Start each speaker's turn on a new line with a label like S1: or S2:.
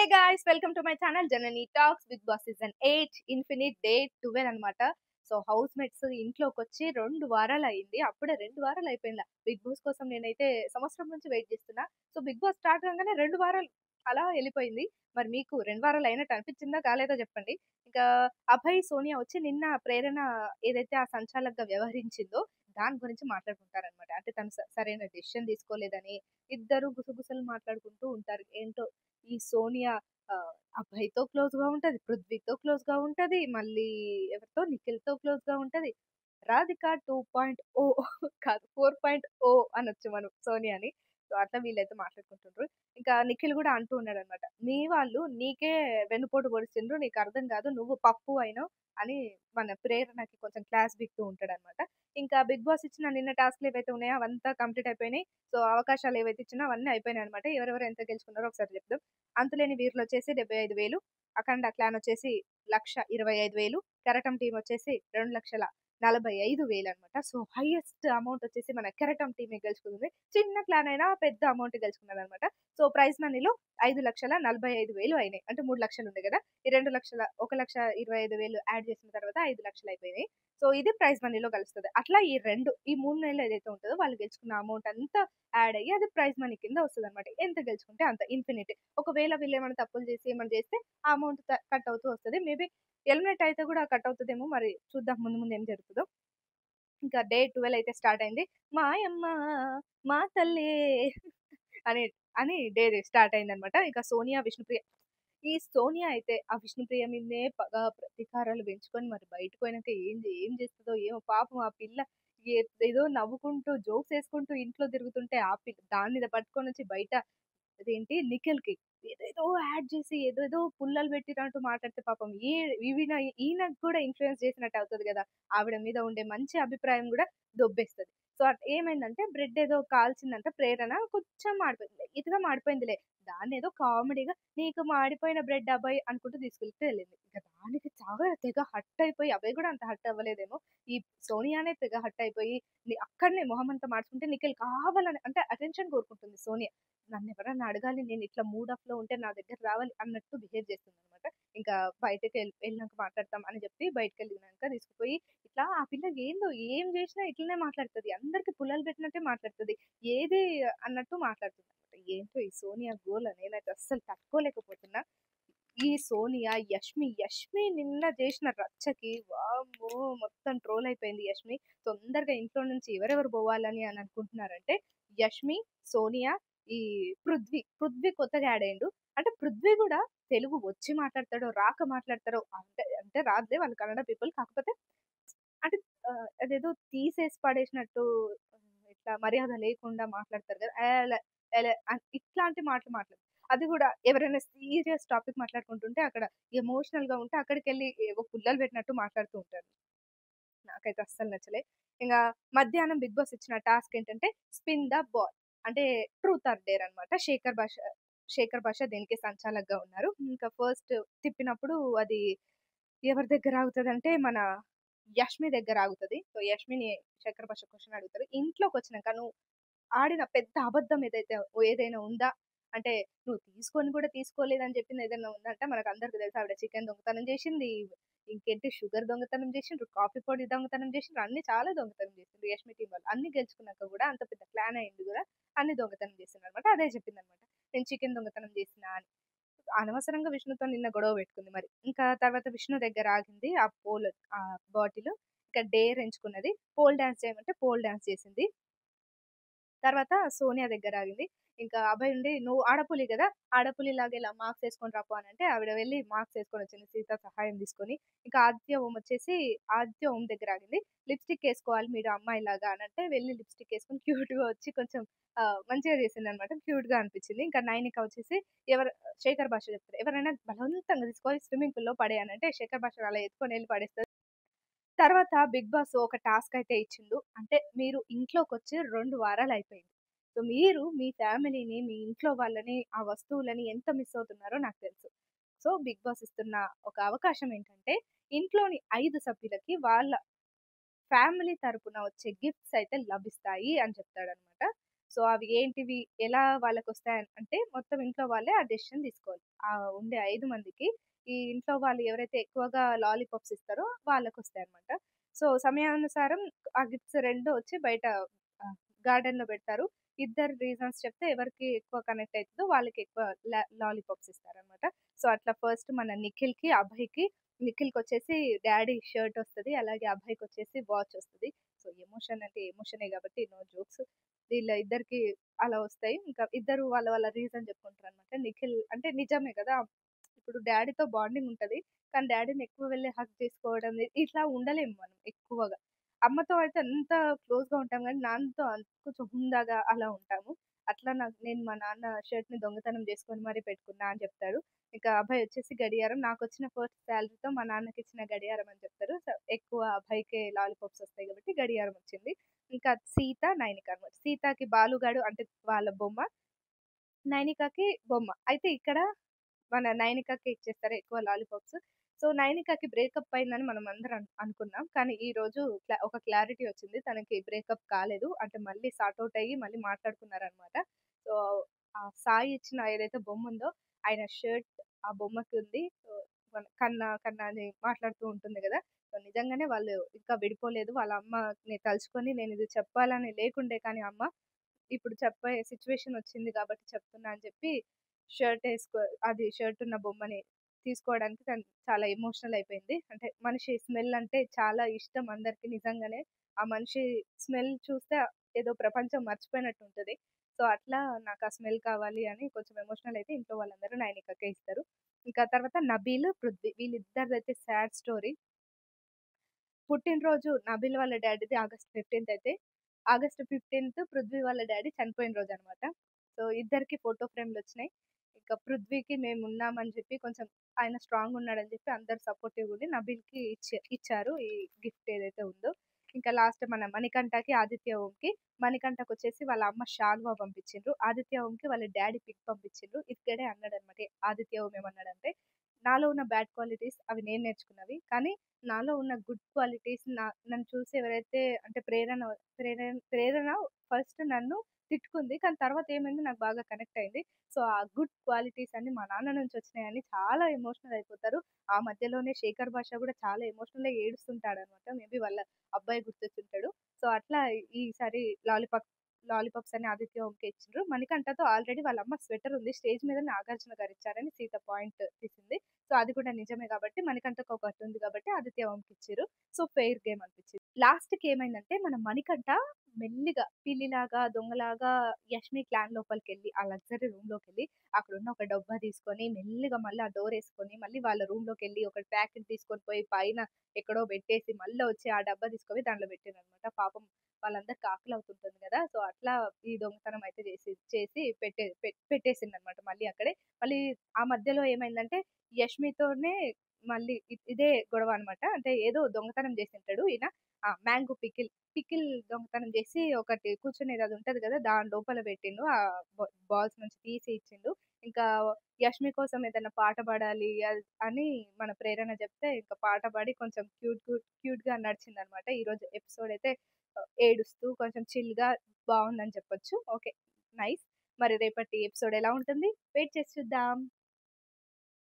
S1: Guys welcome to my channel Janani talks Bigg Boss season 8 infinite day 12 అన్నమాట. So house mates ఇంట్లోకొచ్చి 2 వారాలు అయింది. అప్పుడే 2 వారాలు అయిపోయిందా బిగ్ బాస్ కోసం నేనైతే సంవత్సరం నుంచి వెయిట్ చేస్తున్నా. సో బిగ్ బాస్ స్టార్ట్ కాగానే 2 వారాలు అలా వెళ్ళిపోయింది. మరి మీకు 2 వారాలు అయినట్టు అనిపించిందా కాలేదో చెప్పండి. ఇంకా అభయ్ సోనియా వచ్చి నిన్న ప్రేరణ ఏదైతే ఆ సంచాలకుగా వ్యవహరించిందో దాని గురించి మాట్లాడుకుంటారనమాట. అంటే తను సరైన డెసిషన్ తీసుకోలేదని ఇద్దరు గుసగుసలు మాట్లాడుకుంటూ ఉంటారు. ఏంటో ఈ సోనియా అభయ్‌తో క్లోజ్‌గా ఉంటది. పృథ్వీతో క్లోజ్‌గా ఉంటది. మళ్ళీ ఎవరితో నిఖిల్‌తో క్లోజ్‌గా ఉంటది. రాధిక 2.0 కాదు 4.0 అనొచ్చు మనం సోనియాని. సో, అట్లా వీళ్ళైతే మాట్లాడుకుంటుండ్రు. ఇంకా నిఖిల్ గూడా అంటూ ఉన్నాడనమాట. "మీ వాళ్ళు నీకే వెన్నుపోటు పొడిచిండ్రు. నీకర్థం గాదు. నువ్వు పప్పు అయినవు" అని మన ప్రేరణకి కొంచెం క్లాస్ పీకుతూ ఉంటాడనమాట. ఇంకా బిగ్ బాస్ ఇచ్చిన నిన్న టాస్క్‌లు ఏవైతే ఉన్నాయో అవంతా కంప్లీట్ అయిపోయినాయి. సో, అవకాశాలు ఏవైతే ఇచ్చినా అవన్నీ అయిపోయినాయనమాట. ఎవరెవరు ఎంత గెలుచుకున్నారో ఒకసారి చెప్దాం. అంతులేని వీరులొచ్చేసి 75,000, అఖండ క్లాన్ వచ్చేసి 1,25,000, కెరటం టీమ్ వచ్చేసి 2,45,000 అనమాట. సో, హైయెస్ట్ అమౌంట్ వచ్చేసి మన కెరటం టీమే గెలుచుకుంది. చిన్న క్లాన్ అయినా పెద్ద అమౌంట్ గెలుచుకున్నదనమాట. సో, ప్రైజ్ మనీలో 5,45,000 అయినాయి. అంటే 3,00,000 ఉండే గదా! ఈ 1,25,000 యాడ్ చేసిన తర్వాత 5,00,000 అయిపోయినాయి. సో, ఇది ప్రైజ్ మనీలో కలుస్తది. అట్లా ఈ 3 నెలలు ఏదైతే ఉంటదో వాళ్ళు గెలుచుకున్న అమౌంట్ అంతా యాడ్ అయ్యి అది ప్రైజ్ మనీ కింద వస్తదనమాట. ఎంత గెలుచుకుంటే అంత ఇన్ఫినిట్. ఒకవేళ వీళ్ళేమన్నా తప్పులు చేసి ఏమన్నా చేస్తే ఆ అమౌంట్ కట్ అవుతూ వస్తది. మేబీ ఎలిమినేట్ అయితే గూడా కట్ అవుతదేమో మరి చూద్దాం ముందు ముందు ఏం జరుగుతదో. ఇంకా డే 12 అయితే స్టార్ట్ అయింది. మాయమ్మ మా తల్లే అని అని డే స్టార్ట్ అయిందనమాట. ఇక సోనియా, విష్ణుప్రియ ఈ సోనియా అయితే ఆ విష్ణుప్రియ మీదనే పగ, ప్రతీకారాలు పెంచుకొని మరి బయటకి పోయినాక ఏం చేస్తదో ఏమో పాపం ఆ పిల్ల ఏదో నవ్వుకుంటూ జోక్స్ ఏసుకుంటూ ఇంట్లో తిరుగుతుంటే ఆ పిల్ల దాన్ని పట్టుకొనొచ్చి బయట అదేంటి నిఖిల్‌కి ఏదేదో యాడ్ చేసి ఏదేదో పుల్లలు పెట్టినట్టు మాట్లాడితే పాపం ఈయనకు కూడా ఇన్‌ఫ్లూయెన్స్ చేసినట్టు అవుతది గదా! ఆవిడ మీద ఉండే మంచి అభిప్రాయం గూడా దొబ్బేస్తది. సో, ఏమైందంటే బ్రెడ్ ఏదో కాల్చిందంట ప్రేరణ కొంచెం మాడిపోయింది. లైట్‌గా మాడిపోయిందిలే. దాన్నేదో కామెడీగా నీకు మాడిపోయిన బ్రెడ్ అభయ్ అనుకుంటూ తీసుకెళ్ళితే వెళ్ళింది. ఇక దానికి తెగ హర్ట్ అయిపోయి అభయ్ గూడా అంత హర్ట్ అవ్వలేదేమో. ఈ సోనియానే తెగ హర్ట్ అయిపోయి అక్కడనే మొహమంతా మార్చుకుంటే నిఖిల్ కావాలని అంటే అటెన్షన్ కోరుకుంటుంది సోనియా. నన్నెవరన్నా అడగాలి. నేనిట్లా మూడ్ ఆఫ్‌లో ఉంటే నా దగ్గర రావాలి అన్నట్టు బిహేవ్ చేస్తుందనమాట. ఇంకా బయటకి ఎళ్ళినాక మాట్లాడతాం అని చెప్పి బయటికెళ్ళినాక తీసుకుపోయి ఇట్లా ఆ పిల్ల ఏందో ఏం చేసినా ఇట్లనే మాట్లాడుతది. అందరికి పుల్లలు పెట్టినట్టే మాట్లాడుతది. ఏది అన్నట్టు మాట్లాడుతుందనమాట. ఏంటో ఈ సోనియా గోల నేనైతే అస్సలు తట్టుకోలేకపోతున్నా. ఈ సోనియా, యష్మి నిన్న చేసిన రచ్చకి వామ్మో! మొత్తం ట్రోల్ అయిపోయింది యష్మి. తొందరగా ఇంట్లో నుంచి ఎవరెవరు పోవాలని అని అనుకుంటున్నారంటే యష్మి, సోనియా, ఈ పృథ్వీ కొత్తగా యాడ్ అయ్యిండు. అంటే పృథ్వీ గూడా తెలుగు వచ్చి మాట్లాడతాడో, రాక మాట్లాడతారో అంటే రాదులే వాళ్ళు కన్నడ పీపుల్. కాకపోతే అంటే అదేదో తీసేసి పడేసినట్టు ఇట్లా మర్యాద లేకుండా మాట్లాడతారు కదా! ఏలే ఇట్లాంటి మాటలు మాట్లాడతారు. అది గూడా ఎవరైనా సీరియస్ టాపిక్ మాట్లాడుకుంటుంటే అక్కడ ఎమోషనల్‌గా ఉంటే అక్కడికెళ్ళి ఏవో పుల్లలు పెట్టినట్టు మాట్లాడుతూ ఉంటారు. నాకైతే అస్సలు నచ్చలే. ఇంగా మధ్యాహ్నం బిగ్ బాస్ ఇచ్చిన టాస్క్ ఏంటంటే స్పిన్ ద బాల్. అంటే ట్రూత్ ఆర్ డేర్ అన్నమాట. శేఖర్ భాష దీనికి సంచాలకుగా ఉన్నారు. ఇంకా ఫస్ట్ తిప్పినప్పుడు అది ఎవరి దగ్గర ఆగుతదంటే మన యష్మి దగ్గర ఆగుతది. సో, యష్మిని శేఖర్ భాష క్వెషన్ అడుగుతారు. ఇంట్లోకొచ్చినాక నువ్వు ఆడిన పెద్ద అబద్ధం ఏదైనా ఉందా? అంటే నువ్వు తీసుకొని కూడా తీసుకోలేదని చెప్పింది ఏదైనా ఉందంటే మనకందరికి తెలుసు ఆవిడ చికెన్ దొంగతనం చేసింది. ఇంకేంటి షుగర్ దొంగతనం చేసిండ్రు, కాఫీ పొడి దొంగతనం చేసిండ్రు. అన్ని చాలా దొంగతనం చేసిండ్రు యష్మి టీమ్ వాళ్ళు. అన్ని గెలుచుకున్నాక కూడా అంత పెద్ద ప్లాన్ అయింది కూడా అన్ని దొంగతనం చేసిందనమాట. అదే చెప్పిందనమాట. నేను చికెన్ దొంగతనం చేసినా అని. అనవసరంగా విష్ణుతో నిన్న గొడవ పెట్టుకుంది మరి. ఇంకా తర్వాత విష్ణు దగ్గర ఆగింది. ఆ బాటిలు. ఇంకా డేర్ ఎంచుకున్నది. పోల్ డాన్స్ చేయమంటే పోల్ డాన్స్ చేసింది. తర్వాత సోనియా దగ్గరాగింది. ఇంకా అభయ్ ఉండి "నువ్వు ఆడపులి గదా! ఆడపులిలాగా ఇలా మార్క్స్ ఏసుకొని రాపో" అనంటే ఆవిడ వెళ్లి మార్క్స్ ఏసుకొనొచ్చింది సీత సహాయం తీసుకొని. ఇంకా ఆదిత్య ఓం దగ్గర ఆగింది. "లిప్‌స్టిక్ ఏసుకోవాలి మీరు అమ్మాయిలాగా" అనంటే వెళ్లి లిప్‌స్టిక్ ఏసుకొని క్యూట్‌గా వచ్చి కొంచెం మంచిగా చేసిందనమాట. క్యూట్‌గా అనిపించింది. ఇంకా నైనిక వచ్చేసి ఎవరు శేఖర్ భాష చెప్తారు. ఎవరైనా బలవంతంగా తీసుకొని స్విమ్మింగ్ పూల్‌లో పడేయనంటే శేఖర్ భాష అలా ఎత్తుకొనెళ్లి పడేస్తది. తర్వాత బిగ్ బాస్ ఒక టాస్క్ అయితే ఇచ్చిండు. అంటే మీరు ఇంట్లోకొచ్చి 2 వారాలయిపోయింది. సో, మీరు మీ ఫ్యామిలీని, మీ ఇంట్లో వాళ్ళని, ఆ వస్తువులని ఎంత మిస్ అవుతున్నారో నాకు తెలుసు. సో, బిగ్ బాస్ ఇస్తున్న ఒక అవకాశం ఏంటంటే, ఇంట్లోని 5 సభ్యులకి వాళ్ళ ఫ్యామిలీ తరపున వచ్చే గిఫ్ట్స్ అయితే లభిస్తాయి అని చెప్తాడనమాట. సో, అవి ఏంటివి, ఎలా వాళ్ళకొస్తాయంటే మొత్తం ఇంట్లో వాళ్ళే ఆ డెసిషన్ తీసుకోవాలి. ఉండే 5 మందికి ఈ ఇంట్లో వాళ్ళు ఎవరైతే ఎక్కువగా లాలీపాప్స్ ఇస్తారో వాళ్ళకొస్తాయన్నమాట. సో, సమయానుసారం ఆ గిఫ్ట్స్ 2 వచ్చి బయట గార్డెన్‌లో పెడతారు. ఇద్దరు రీజన్స్ చెప్తే ఎవరికి ఎక్కువ కనెక్ట్ అయితదో వాళ్ళకి ఎక్కువ లాలీపాప్స్ ఇస్తారన్నమాట. సో, అట్లా ఫస్ట్ మన నిఖిల్‌కి, అభయ్‌కి నిఖిల్‌కొచ్చేసి డ్యాడీ షర్ట్ ఒస్తది. అలాగే అభయ్‌కొచ్చేసి వాచ్ ఒస్తది. సో, ఎమోషన్ అంటే ఎమోషనే గాబట్టి నో జోక్స్. వీళ్ళ ఇద్దరికీ అలా ఒస్తాయి. ఇంకా ఇద్దరు వాళ్ళ వాళ్ళ రీజన్ చెప్పుకుంటారనమాట. నిఖిల్ అంటే నిజమే గదా! ఇప్పుడు డ్యాడీతో బాండింగ్ ఉంటది. కానీ డ్యాడీని ఎక్కువ వెళ్లి హగ్ చేసుకోవడం ఇట్లా ఉండలేము మనం ఎక్కువగా. అమ్మతో అయితే అంత క్లోజ్‌గా ఉంటాం గానీ, నాన్నతో కొంచెం హుందాగా అలా ఉంటాము. అట్లా నేను మా నాన్న షర్ట్‌ని దొంగతనం చేసుకొని మరీ పెట్టుకున్నా అని చెప్తాడు. ఇక అభయ్ వచ్చేసి గడియారం. నాకొచ్చిన ఫస్ట్ సాలరీతో మా నాన్నకిచ్చిన గడియారం అని చెప్తారు. సో, ఎక్కువ అభయ్‌కే లాలీపాప్స్ వస్తాయి కాబట్టి గడియారం వచ్చింది. ఇంకా సీత, నైనిక అన్నమాట. సీతకి బాలుగాడు అంటే వాళ్ళ బొమ్మ. నైనికకి బొమ్మ. అయితే ఇక్కడ మన నైనికకి ఇచ్చేస్తారు ఎక్కువ లాలీపాప్స్. సో, నైనికకి బ్రేకప్ అయిందని మనం అందరం అనుకున్నాం. కానీ ఈరోజు ఒక క్లారిటీ వచ్చింది. తనకి బ్రేకప్ కాలేదు. అంటే మళ్ళీ సార్ట్ ఔట్ అయ్యి మళ్ళీ మాట్లాడుకున్నారనమాట. సో, ఆ సాయి ఇచ్చిన ఏదైతే బొమ్ముందో ఆయన షర్ట్ ఆ బొమ్మకి ఉంది. సో, కన్నా కన్నా అని మాట్లాడుతూ ఉంటుంది గదా! సో, నిజంగానే వాళ్ళు ఇంకా విడిపోలేదు. వాళ్ళ అమ్మని తలుచుకొని నేనిది చెప్పాలని లేకుండే కానీ అమ్మ ఇప్పుడు చెప్పే సిట్యుయేషన్ వచ్చింది కాబట్టి చెప్తున్నా అని చెప్పి షర్ట్ ఉన్న బొమ్మని తీసుకోవడానికి తను చాలా ఎమోషనల్ అయిపోయింది. అంటే మనిషి స్మెల్ అంటే చాలా ఇష్టం అందరికి నిజంగానే. ఆ మనిషి స్మెల్ చూస్తే ఏదో ప్రపంచం మర్చిపోయినట్టు ఉంటది. సో, అట్లా నాకు ఆ స్మెల్ కావాలి అని కొంచెం ఎమోషనల్ అయితే ఇంట్లో వాళ్ళందరూ నైనికకే ఇస్తారు. ఇంకా తర్వాత నబీల్, పృథ్వీ వీళ్ళిద్దరిదైతే సాడ్ స్టోరీ. పుట్టినరోజు నబీల్ వాళ్ళ డ్యాడీది ఆగస్ట్ 15 అయితే, ఆగస్ట్ 15 పృథ్వీ వాళ్ళ డ్యాడీ చనిపోయిన రోజనమాట. సో, ఇద్దరికీ ఫోటో ఫ్రేమ్‌లొచ్చినాయి. ఇంకా పృథ్వీకి మేమున్నామని చెప్పి కొంచెం ఆయన స్ట్రాంగ్ ఉన్నాడని చెప్పి అందరూ సపోర్టివ్‌గా ఉండి నబీల్‌కి ఇచ్చారు ఈ గిఫ్ట్ ఏదైతే ఉందో. ఇంకా లాస్ట్ మన మణికంఠకి, ఆదిత్య ఓంకి. మణికంఠకొచ్చేసి వాళ్ళ అమ్మ శాలువా పంపించిండ్రు. ఆదిత్య ఓంకి వాళ్ళ డ్యాడీ పిక్ పంపించిండ్రు. ఇక్కడే అన్నాడనమాట. ఆదిత్య ఓం ఏమన్నాడంటే, నాలో ఉన్న బ్యాడ్ క్వాలిటీస్ అవి నేను నేర్చుకున్నవి. కానీ నాలో ఉన్న గుడ్ క్వాలిటీస్ నన్ను చూసి ఎవరైతే అంటే ప్రేరణ ఫస్ట్ నన్ను తిట్టుకుంది. కానీ తర్వాత ఏమైంది నాకు బాగా కనెక్ట్ అయింది. సో, ఆ గుడ్ క్వాలిటీస్ అన్నీ మా నాన్న నుంచి వచ్చినాయని చాలా ఎమోషనల్ అయిపోతారు. ఆ మధ్యలోనే శేఖర్ భాష కూడా చాలా ఎమోషనల్‌గా ఏడుస్తుంటాడనమాట. మేబీ వాళ్ళ అబ్బాయి గుర్తొచ్చుంటాడు. సో, అట్లా ఈసారి లాలీపాప్స్ అని ఆదిత్య ఓంకే ఇచ్చిండ్రు. మణికంఠతో ఆల్రెడీ వాళ్ళ అమ్మ స్వెటర్ ఉంది. స్టేజ్ మీద నాగార్జున గారు ఇచ్చారని సీత పాయింట్ తీసింది. సో, అది కూడా నిజమే కాబట్టి మణికంఠకి ఒకటుంది కాబట్టి ఆదిత్య ఓంకి ఇచ్చిర్రు. సో, ఫెయిర్ గేమ్ అనిపించింది. లాస్ట్‌కి ఏమైందంటే మన మణికంఠ మెల్లిగా పిల్లిలాగా, దొంగలాగా యష్మి క్లాన్ లోపలికెళ్ళి ఆ లగ్జరీ రూమ్‌లోకెళ్ళి అక్కడున్న ఒక డబ్బా తీసుకొని మెల్లిగా మళ్ళీ ఆ డోరేసుకొని మళ్ళీ వాళ్ళ రూమ్‌లోకెళ్ళి ఒక ప్యాకెట్ తీసుకొని పోయి పైన ఎక్కడో పెట్టేసి మళ్ళా వచ్చి ఆ డబ్బా తీసుకుపోయి దాంట్లో పెట్టిందనమాట. పాపం వాళ్ళందరికి ఆకలవుతుంటుంది గదా! సో, అట్లా ఈ దొంగతనం అయితే చేసి పెట్టేసిందనమాట మళ్ళీ అక్కడే. మళ్ళీ ఆ మధ్యలో ఏమైందంటే యష్మితోనే మళ్ళీ ఇదే గొడవ అనమాట. అంటే ఏదో దొంగతనం జేసింటాడు ఈయన. మ్యాంగో పికిల్ దొంగతనం జేసి ఒకటి కూర్చునేది అది ఉంటది గదా! దాని లోపల పెట్టిండు. బాల్స్ నుంచి తీసి ఇచ్చిండు. ఇంకా యష్మి కోసం ఏదైనా పాట పాడాలి అని మన ప్రేరణ జెప్తే ఇంకా పాట పాడి కొంచెం క్యూట్‌గా నడిచిందనమాట. ఈరోజు ఎపిసోడ్ అయితే ఏడుస్తూ కొంచెం చిల్‌గా బావుందని చెప్పొచ్చు. ఓకే. నైస్. మరి రేపటి ఎపిసోడ్ ఎలా ఉంటుంది? వెయిట్ చేసి చూద్దాం.